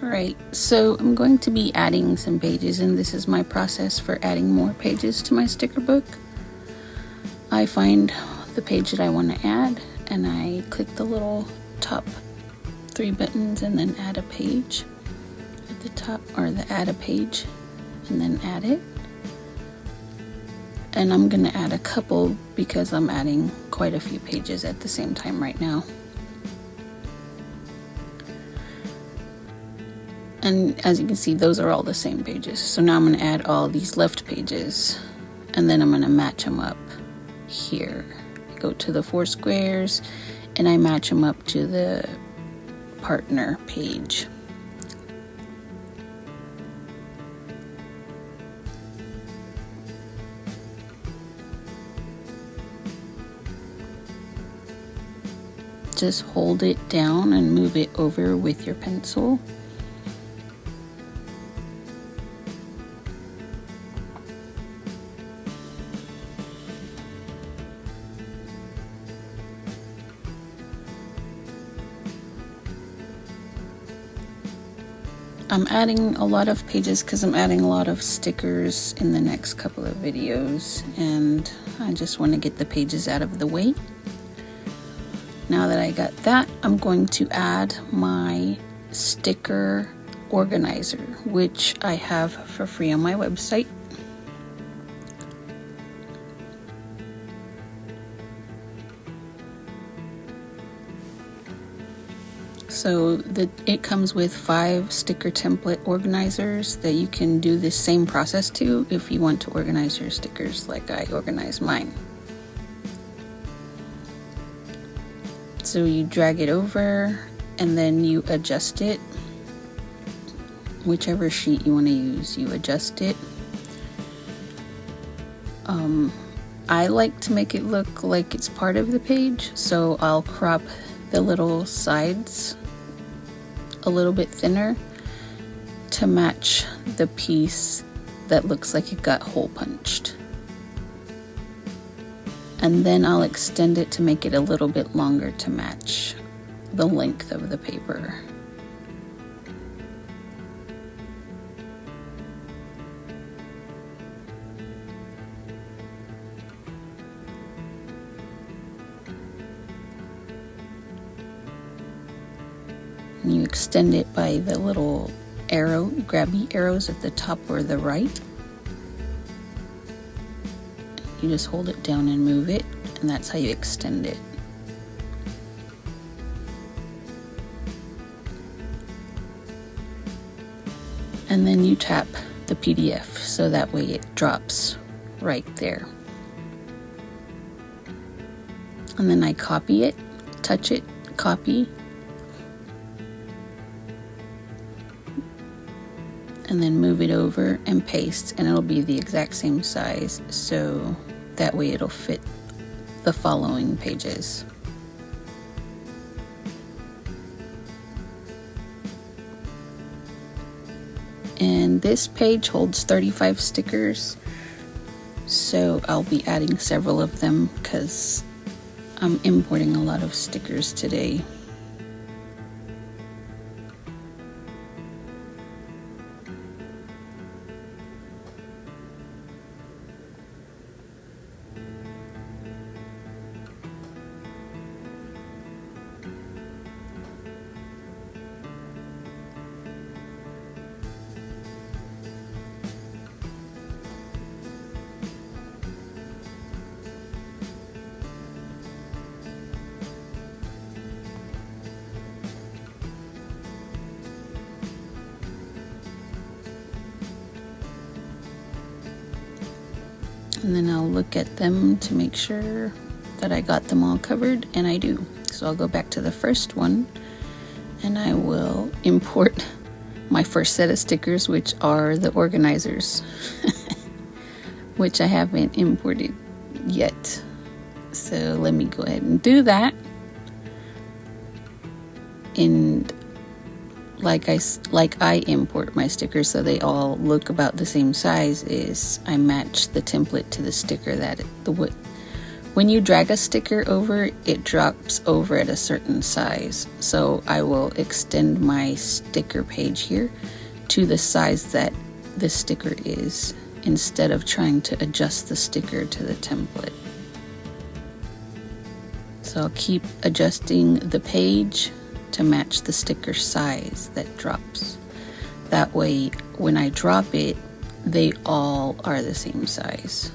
Alright, so I'm going to be adding some pages, and this is my process for adding more pages to my sticker book. I find the page that I want to add, and I click the little top 3 buttons and then add a page at the top, or the add a page, and then add it. And I'm going to add a couple because I'm adding quite a few pages at the same time right now. And as you can see, those are all the same pages. So now I'm going to add all these left pages, and then I'm going to match them up here. I go to the 4 squares and I match them up to the partner page. Just hold it down and move it over with your pencil. I'm adding a lot of pages because I'm adding a lot of stickers in the next couple of videos, and I just want to get the pages out of the way. Now that I got that, I'm going to add my sticker organizer, which I have for free on my website. So it comes with 5 sticker template organizers that you can do this same process to if you want to organize your stickers like I organize mine. So you drag it over and then you adjust it. Whichever sheet you want to use, you adjust it. I like to make it look like it's part of the page, so I'll crop the little sides a little bit thinner to match the piece that looks like it got hole punched. And then I'll extend it to make it a little bit longer to match the length of the paper. And you extend it by the little arrow, grabby arrows at the top or the right. You just hold it down and move it, and that's how you extend it. And then you tap the PDF so that way it drops right there. And then I copy it, touch it, copy, and then move it over and paste, and it'll be the exact same size, so that way it'll fit the following pages. And this page holds 35 stickers, so I'll be adding several of them because I'm importing a lot of stickers today. And then I'll look at them to make sure that I got them all covered, and I do. So I'll go back to the first one and I will import my first set of stickers, which are the organizers, which I haven't imported yet. So let me go ahead and do that. And like I import my stickers so they all look about the same size, is I match the template to the sticker that When you drag a sticker over, it drops over at a certain size. So I will extend my sticker page here to the size that the sticker is, instead of trying to adjust the sticker to the template. So I'll keep adjusting the page to match the sticker size that drops. That way, when I drop it, they all are the same size.